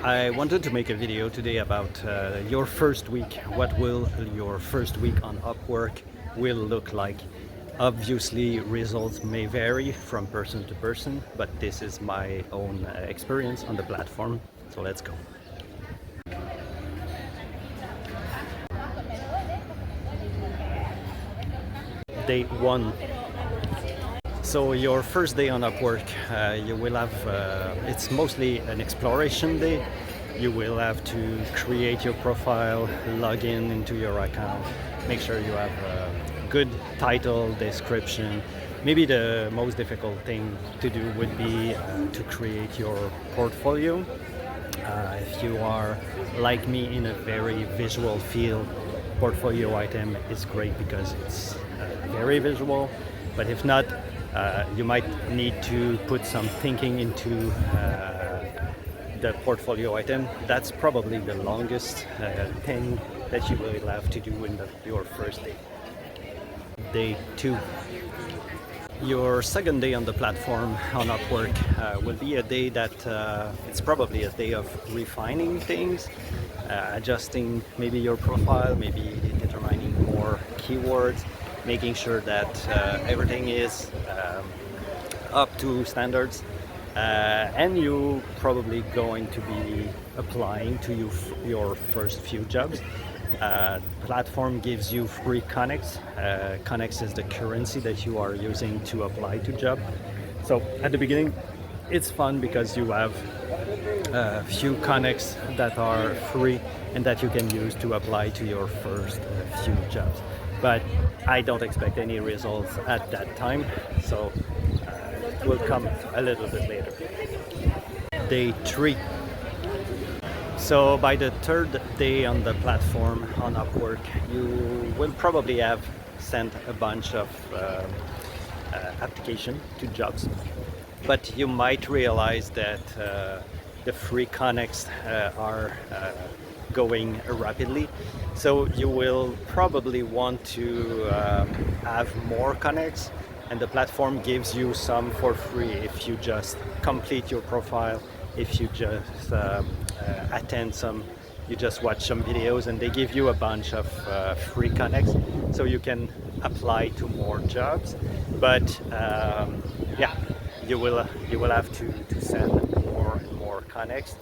I wanted to make a video today about your first week. What will your first week on Upwork will look like? Obviously, results may vary from person to person, but this is my own experience on the platform. So let's go. Day one. So your first day on Upwork, you will have, it's mostly an exploration day. You will have to create your profile, log in into your account, make sure you have a good title, description. Maybe the most difficult thing to do would be to create your portfolio. If you are like me in a very visual field, portfolio item is great because it's very visual, but if not, you might need to put some thinking into the portfolio item. That's probably the longest thing that you will have to do in your first day. Day two. Your second day on the platform on Upwork will be a day that it's probably a day of refining things, adjusting maybe your profile, maybe determining more keywords, making sure that everything is up to standards, and you probably going to be applying to your first few jobs. Platform gives you free connects. Connects is the currency that you are using to apply to job. So at the beginning, it's fun because you have a few connects that are free and that you can use to apply to your first few jobs. But I don't expect any results at that time, so it will come a little bit later. Day three. So by the third day on the platform on Upwork, you will probably have sent a bunch of application to jobs, but you might realize that the free connects are going rapidly. So you will probably want to have more connects, and the platform gives you some for free if you just complete your profile, if you just you just watch some videos, and they give you a bunch of free connects so you can apply to more jobs. But yeah, you will have to send more and more connects.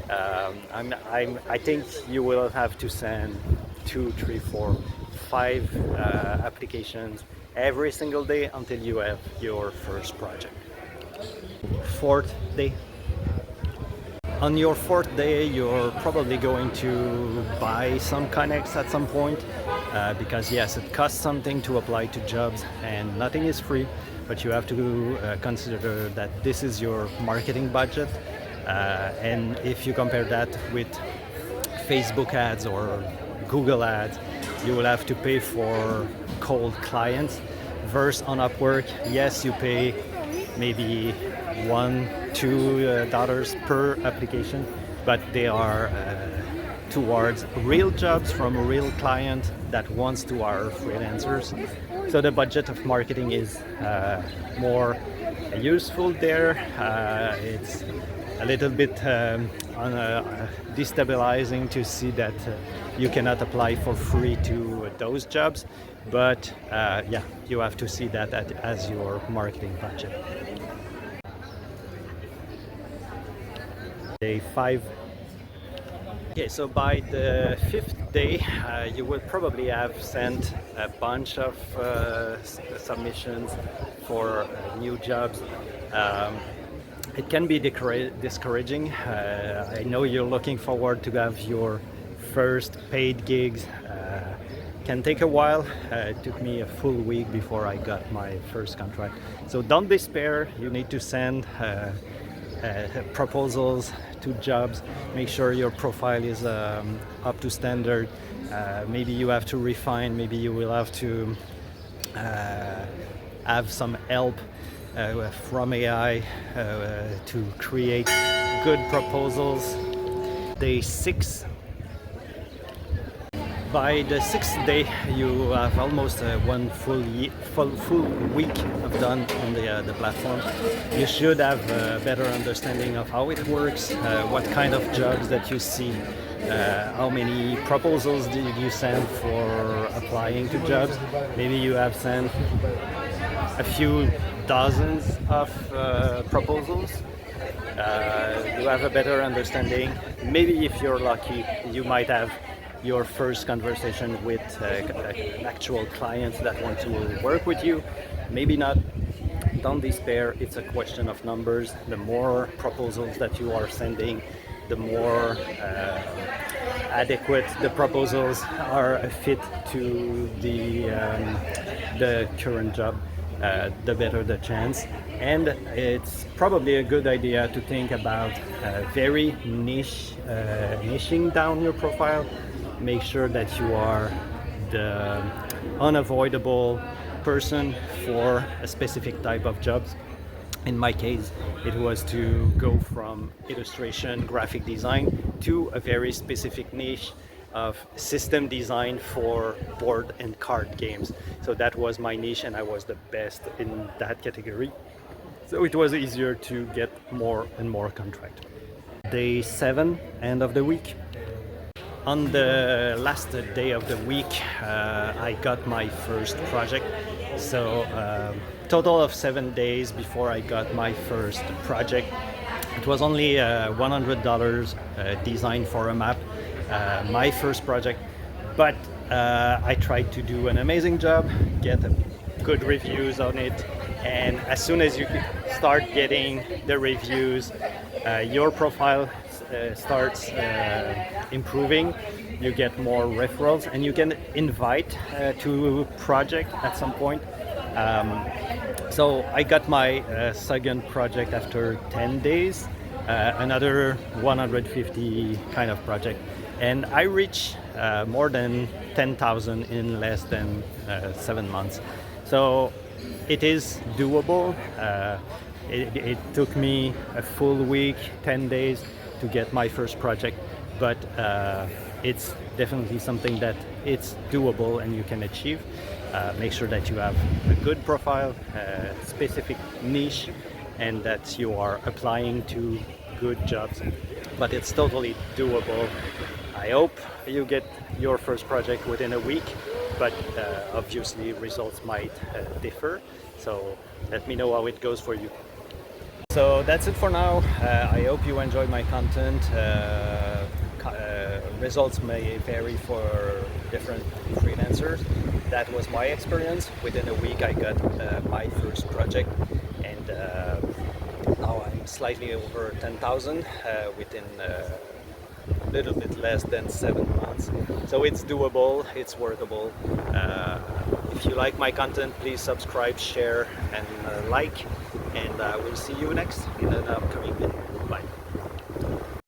I think you will have to send 2, 3, 4, 5 applications every single day until you have your first project. Fourth day. On your fourth day, you're probably going to buy some connects at some point because yes, it costs something to apply to jobs and nothing is free, but you have to consider that this is your marketing budget, and if you compare that with Facebook ads or Google ads, you will have to pay for cold clients. Versus on Upwork, yes, you pay maybe $1-2 per application, but they are towards real jobs from a real client that wants to hire freelancers. So the budget of marketing is more useful there. It's a little bit destabilizing to see that you cannot apply for free to those jobs, but yeah, you have to see that as your marketing budget. Day 5. Okay, so by the 5th day, you will probably have sent a bunch of submissions for new jobs. It can be discouraging. I know you're looking forward to have your first paid gigs. Can take a while. It took me a full week before I got my first contract. So don't despair. You need to send proposals to jobs. Make sure your profile is up to standard. Maybe you have to refine. Maybe you will have to have some help from AI to create good proposals. Day 6. By the sixth day, you have almost one full week of done on the platform. You should have a better understanding of how it works, what kind of jobs that you see, how many proposals did you send for applying to jobs. Maybe you have sent a few dozens of proposals. You have a better understanding. Maybe if you're lucky, you might have your first conversation with an actual client that want to work with you. Maybe not. Don't despair. It's a question of numbers. The more proposals that you are sending, the more adequate the proposals are a fit to the current job, the better the chance. And it's probably a good idea to think about very niching down your profile. Make sure that you are the unavoidable person for a specific type of jobs. In my case, it was to go from illustration, graphic design to a very specific niche of system design for board and card games. So that was my niche, and I was the best in that category. So it was easier to get more and more contract. Day 7, end of the week. On the last day of the week, I got my first project. So total of 7 days before I got my first project. It was only $100 design for a map, my first project. But I tried to do an amazing job, get good reviews on it. And as soon as you start getting the reviews, your profile starts improving. You get more referrals, and you can invite to project at some point. So I got my second project after 10 days, another 150 kind of project, and I reached more than 10,000 in less than 7 months. So it is doable. It took me a full week, 10 days to get my first project, but it's definitely something that it's doable and you can achieve. Make sure that you have a good profile, a specific niche, and that you are applying to good jobs. But it's totally doable. I hope you get your first project within a week, but obviously results might differ. So let me know how it goes for you. So that's it for now. I hope you enjoy my content. Results may vary for different freelancers. That was my experience. Within a week I got my first project, and now I'm slightly over 10,000 within a little bit less than 7 months. So it's doable, it's workable. If you like my content, please subscribe, share, and like. And we'll see you next in an upcoming video. Bye.